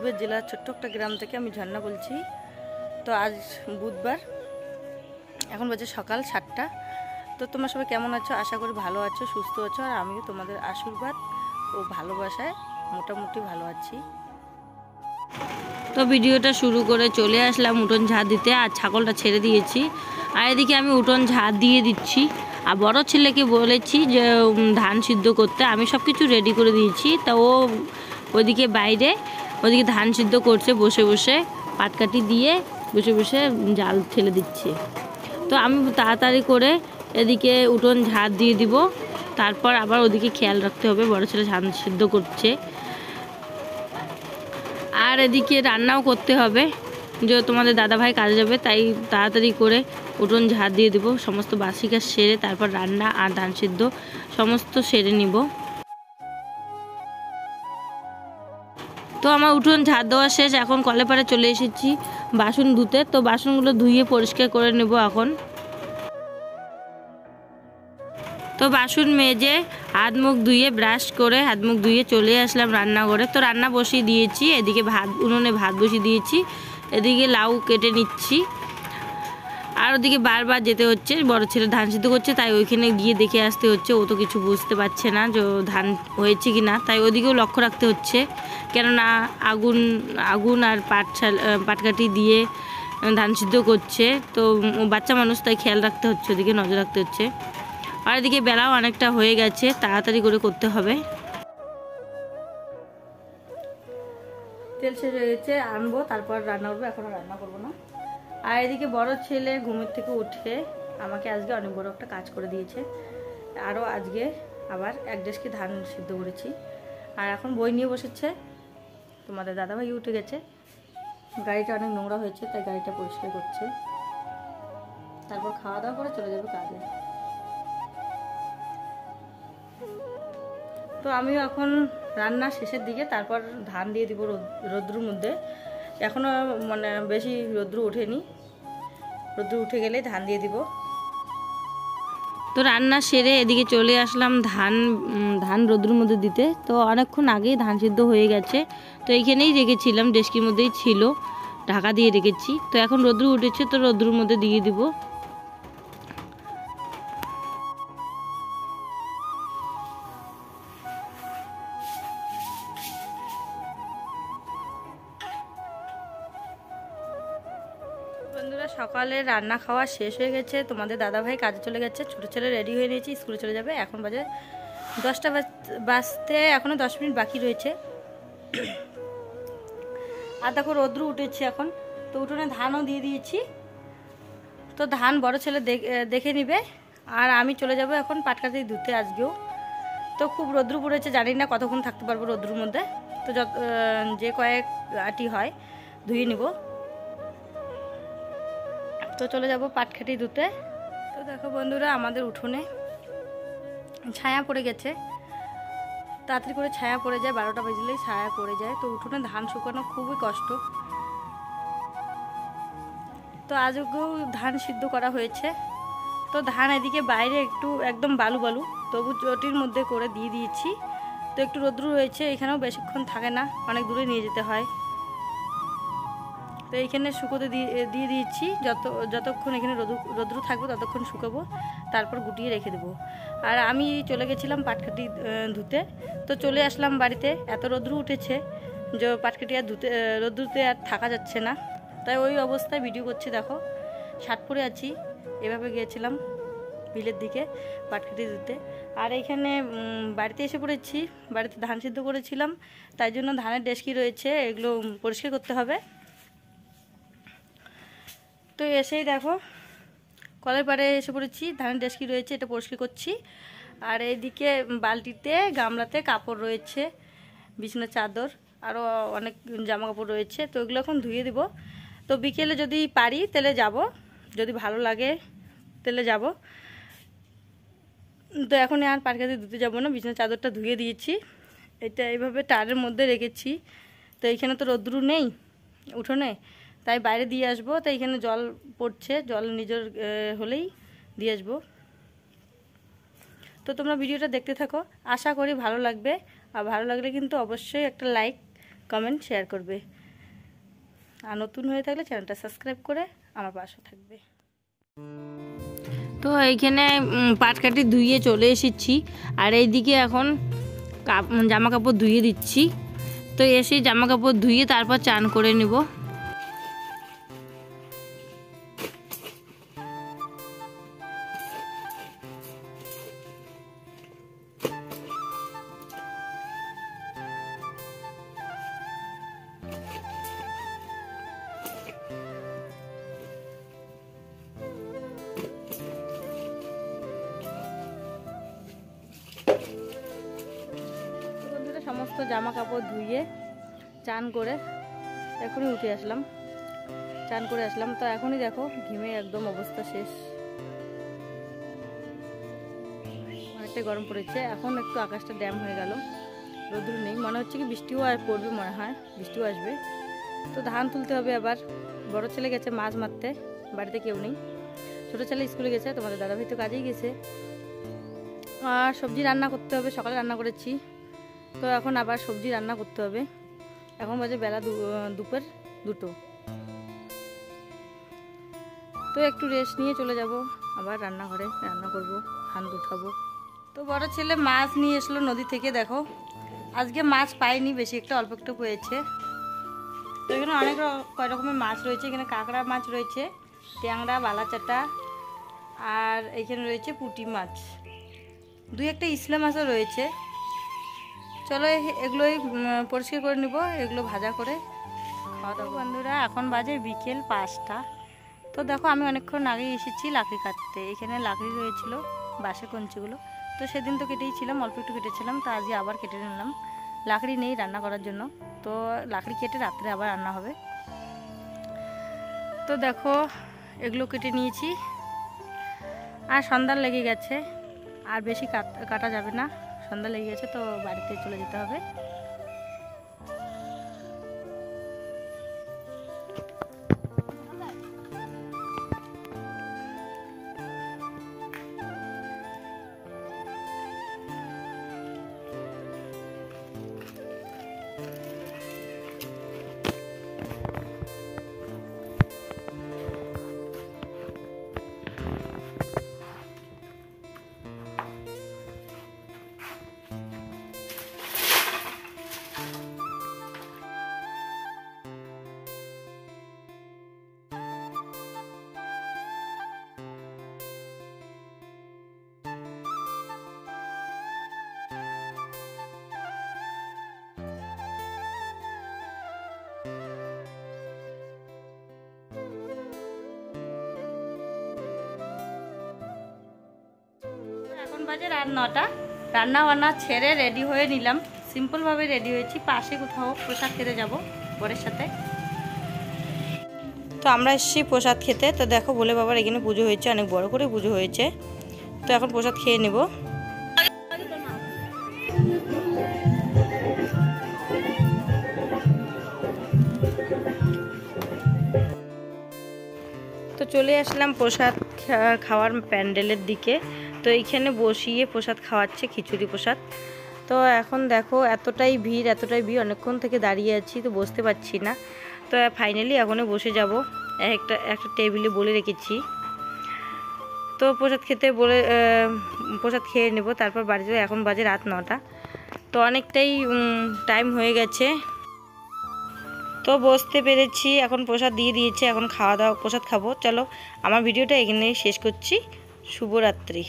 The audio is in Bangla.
নন্দীপুর জেলার ছোট্ট একটা গ্রাম থেকে আমি ঝর্ণা বলছি। তো আজ বুধবার, এখন বাজে সকাল 7টা। তো তোমরা সবাই কেমন আছো? আশা করি ভালো আছো, সুস্থ আছো। আর আমিও তোমাদের আশীর্বাদ ও ভালোবাসায় মোটামুটি ভালো আছি। তো ভিডিওটা শুরু করে চলে আসলাম উঠোন ঝাড় দিতে। আর ছাগলটা ছেড়ে দিয়েছি, আর এদিকে আমি উঠোন ঝাড় দিয়ে দিচ্ছি। আর বড় ছেলেকে বলেছি যে ধান সিদ্ধ করতে, আমি সব কিছু রেডি করে দিয়েছি। তা ও ওইদিকে বাইরে ওইদিকে ধান সিদ্ধ করছে বসে বসে, পাটকাঠি দিয়ে বসে বসে জাল ঠেলে দিচ্ছে। তো আমি তাড়াতাড়ি করে এদিকে উঠোন ঝাড় দিয়ে দিব, তারপর আবার ওদিকে খেয়াল রাখতে হবে, বড় ছেলে ধান সিদ্ধ করছে। আর এদিকে রান্নাও করতে হবে, যে তোমাদের দাদাভাই কাজে যাবে, তাই তাড়াতাড়ি করে উঠোন ঝাড় দিয়ে দেবো, সমস্ত বাসি কাজ সেরে তারপর রান্না আর ধান সিদ্ধ সমস্ত সেরে নিব। তো আমার উঠোন ঝাড় দেওয়া শেষ, এখন কলে পাড়ে চলে এসেছি বাসন ধুতে। তো বাসনগুলো ধুয়ে পরিষ্কার করে নেব এখন। তো বাসন মেজে হাত মুখ ধুয়ে ব্রাশ করে হাত মুখ ধুয়ে চলে আসলাম রান্নাঘরে। তো রান্না বসিয়ে দিয়েছি, এদিকে উনুনে ভাত বসিয়ে দিয়েছি, এদিকে লাউ কেটে নিচ্ছি। আর ওদিকে বারবার যেতে হচ্ছে, বড় ছেলে ধান সিদ্ধ করছে, তাই ওইখানে গিয়ে দেখে আসতে হচ্ছে। ও তো কিছু বুঝতে পারছে না যে ধান হয়েছে কি না, তাই ওদিকেও লক্ষ্য রাখতে হচ্ছে। কেননা আগুন আর পাটকাঠি দিয়ে ধান সিদ্ধ করছে, তো বাচ্চা মানুষ, তাই খেয়াল রাখতে হচ্ছে, ওদিকে নজর রাখতে হচ্ছে। আর এদিকে বেলাও অনেকটা হয়ে গেছে, তাড়াতাড়ি করে করতে হবে। তেল শেষ হয়ে গেছে, আনবো তারপর রান্না করবো, এখন রান্না করবো না। আর এদিকে বড় ছেলে ঘুমের থেকে উঠে আমাকে আজকে অনেক বড় একটা কাজ করে দিয়েছে। আরও আজকে আবার 1 ডেস্কি ধান সিদ্ধ করেছি। আর এখন বই নিয়ে বসেছে। তোমাদের দাদাভাই উঠে গেছে, গাড়িটা অনেক নোংরা হয়েছে, তাই গাড়িটা পরিষ্কার করছে। তারপর খাওয়া দাওয়া করে চলে যাবে কাজে। তো আমিও এখন রান্না শেষের দিকে, তারপর ধান দিয়ে দিব রোদ্রুর মধ্যে। এখনও মানে বেশি রোদ্রু ওঠেনি, রোদ্রু উঠে গেলে ধান দিয়ে দিব। তো রান্না সেরে এদিকে চলে আসলাম ধান রোদ্রুর মধ্যে দিতে। তো অনেকক্ষণ আগেই ধান সিদ্ধ হয়ে গেছে, তো এইখানেই রেখেছিলাম, ডেস্কির মধ্যেই ছিল, ঢাকা দিয়ে রেখেছি। তো এখন রোদ্রু উঠেছে, তো রোদ্রুর মধ্যে দিয়ে দিব। বন্ধুরা, সকালে রান্না খাওয়া শেষ হয়ে গেছে, তোমাদের দাদাভাই কাজে চলে গেছে, ছোটো ছেলে রেডি হয়ে নিয়েছি, স্কুলে চলে যাবে। এখন বাজে 10টা বাজতে এখনও 10 মিনিট বাকি রয়েছে। আর দেখো রোদ্রু উঠেছে এখন। তো উঠোনে ধানও দিয়ে দিয়েছি। তো ধান বড় ছেলে দেখে নিবে, আর আমি চলে যাব এখন পাটকাঠি ধুতে আজকেও। তো খুব রোদ্রু পড়েছে, জানি না কতক্ষণ থাকতে পারবো রোদ্রুর মধ্যে। তো যে কয়েক আটি হয় ধুয়ে নিব। তো চলে যাব পাটকাঠি ধুতে। তো দেখো বন্ধুরা, আমাদের উঠোনে ছায়া পড়ে গেছে, তাড়াতাড়ি করে ছায়া পড়ে যায়, 12টা বাজলেই ছায়া পড়ে যায়। তো উঠোনে ধান শুকানো খুবই কষ্ট। তো আজকেও ধান সিদ্ধ করা হয়েছে। তো ধান এদিকে বাইরে একটু একদম বালু বালু, তবু চটির মধ্যে করে দিয়ে দিয়েছি। তো একটু রোদ্রু হয়েছে, এখানেও বেশিক্ষণ থাকে না, অনেক দূরে নিয়ে যেতে হয়। তো এইখানে শুকোতে দিয়ে দিয়েছি, যতক্ষণ এখানে রোদ্রু থাকবে ততক্ষণ শুকাবো, তারপর গুটিয়ে রেখে দেবো। আর আমি চলে গেছিলাম পাটকাঠি ধুতে। তো চলে আসলাম বাড়িতে, এত রোদ্রু উঠেছে যে পাটকাঠি আর রোদ্রুতে আর থাকা যাচ্ছে না, তাই ওই অবস্থায় ভিডিও করছি। দেখো শার্ট পরে আছি, এভাবে গিয়েছিলাম বিলের দিকে পাটকাঠি ধুতে। আর এইখানে বাড়িতে এসে পড়েছি, বাড়িতে ধান সিদ্ধ করেছিলাম, তাই জন্য ধানের ডেস্কি রয়েছে, এগুলো পরিষ্কার করতে হবে। তো এসেই দেখো কলের পাড়ে এসে পড়েছি, ধানের ডেস্কি রয়েছে, এটা পরিষ্কার করছি। আর এইদিকে বালতিতে গামলাতে কাপড় রয়েছে, বিছানার চাদর, আরও অনেক জামা কাপড় রয়েছে। তো এগুলো এখন ধুয়ে দিব। তো বিকেলে যদি পারি তাহলে যাব, যদি ভালো লাগে তাহলে যাব। তো এখন আর পাটকাঠি ধুতে যাবো না, বিছানার চাদরটা ধুয়ে দিয়েছি, এটা এইভাবে টারের মধ্যে রেখেছি। তো এইখানে তো রোদ্রু নেই উঠোনে, তাই বাইরে দিয়ে আসবো। তো এইখানে জল পড়ছে, জল নিজের হলেই দিয়ে আসবো। তো তোমরা ভিডিওটা দেখতে থাকো, আশা করি ভালো লাগবে। আর ভালো লাগলে কিন্তু অবশ্যই একটা লাইক কমেন্ট শেয়ার করবে, আর নতুন হয়ে থাকলে চ্যানেলটা সাবস্ক্রাইব করে আমার পাশে থাকবে। তো এইখানে পাটকাঠি ধুয়ে চলে এসেছি, আর এইদিকে এখন জামা কাপড় ধুয়ে দিচ্ছি। তো এসে জামা কাপড় ধুয়ে তারপর চান করে নেব। সমস্ত জামা কাপড় ধুয়ে চান করে এখনই উঠে আসলাম, চান করে আসলাম। তো এখনই দেখো ঘেমে একদম অবস্থা শেষ, অনেকটাই গরম পড়েছে। এখন একটু আকাশটা ড্যাম হয়ে গেল, রোদ্র নেই, মনে হচ্ছে কি বৃষ্টিও আর পড়বে, মনে হয় বৃষ্টিও আসবে। তো ধান তুলতে হবে আবার। বড় ছেলে গেছে মাছ মারতে, বাড়িতে কেউ নেই। ছোটো ছেলে স্কুলে গেছে, তোমাদের দাদাভাই তো কাজেই গেছে। আর সবজি রান্না করতে হবে, সকালে রান্না করেছি, তো এখন আবার সবজি রান্না করতে হবে। এখন বাজে বেলা দুপুর 2টো। তো একটু রেস্ট নিয়ে চলে যাব আবার রান্নাঘরে, রান্না করব, ধান উঠাবো। তো বড় ছেলে মাছ নিয়ে এসলো নদী থেকে। দেখো আজকে মাছ পাইনি বেশি, একটা অল্প একটু পেয়েছে। তো এখানে অনেক কয় রকমের মাছ রয়েছে। এখানে কাঁকড়া মাছ রয়েছে, ট্যাংরা, বালাচাটা, আর এখানে রয়েছে পুঁটি মাছ, 2-1টা ইসলা মাছও রয়েছে। চলো এগুলোই পরিষ্কার করে নিব, এগুলো ভাজা করে খাওয়া দাওয়া। বন্ধুরা এখন বাজে বিকেল 5টা। তো দেখো আমি অনেকক্ষণ আগে এসেছি লাকড়ি কাটতে। এখানে লাকড়ি রয়েছিল, বাঁশের কঞ্চিগুলো, তো সেদিন তো কেটেই ছিলাম, অল্প একটু কেটেছিলাম, তো আজকে আবার কেটে নিলাম। লাকড়ি নেই রান্না করার জন্য, তো লাকড়ি কেটে রাত্রে আবার রান্না হবে। তো দেখো এগুলো কেটে নিয়েছি, আর সন্ধ্যা লেগে গেছে, আর বেশি কাটা যাবে না, সন্ধ্যা লেগে গেছে, তো বাড়িতে চলে যেতে হবে। এখন বাজে রাত 9টা। রান্না বান্না ছেড়ে রেডি হয়ে নিলাম, সিম্পলভাবে রেডি হয়েছি। পাশে কোথাও প্রসাদ খেতে যাব বরের সাথে। তো আমরা এসেছি প্রসাদ খেতে। তো দেখো ভোলে বাবার এখানে পুজো হয়েছে, অনেক বড় করে পুজো হয়েছে। তো এখন প্রসাদ খেয়ে নেব। তো চলে আসলাম প্রসাদ খাওয়ার প্যান্ডেলের দিকে। তো এইখানে বসিয়ে প্রসাদ খাওয়াচ্ছে, খিচুড়ি প্রসাদ। তো এখন দেখো এতটাই ভিড়, অনেকক্ষণ থেকে দাঁড়িয়ে আছি, তো বসতে পারছি না। তো ফাইনালি এখনই বসে যাব, একটা টেবিলে বলে রেখেছি। তো প্রসাদ খেয়ে নেব, তারপর বাড়ি যাবো। এখন বাজে রাত 9টা, তো অনেকটাই টাইম হয়ে গেছে। তো বসতে পেরেছি, এখন প্রসাদ দিয়ে দিয়েছে, এখন খাওয়া দাওয়া প্রসাদ খাবো। চলো আমার ভিডিওটা এখানে শেষ করছি। শুভরাত্রি।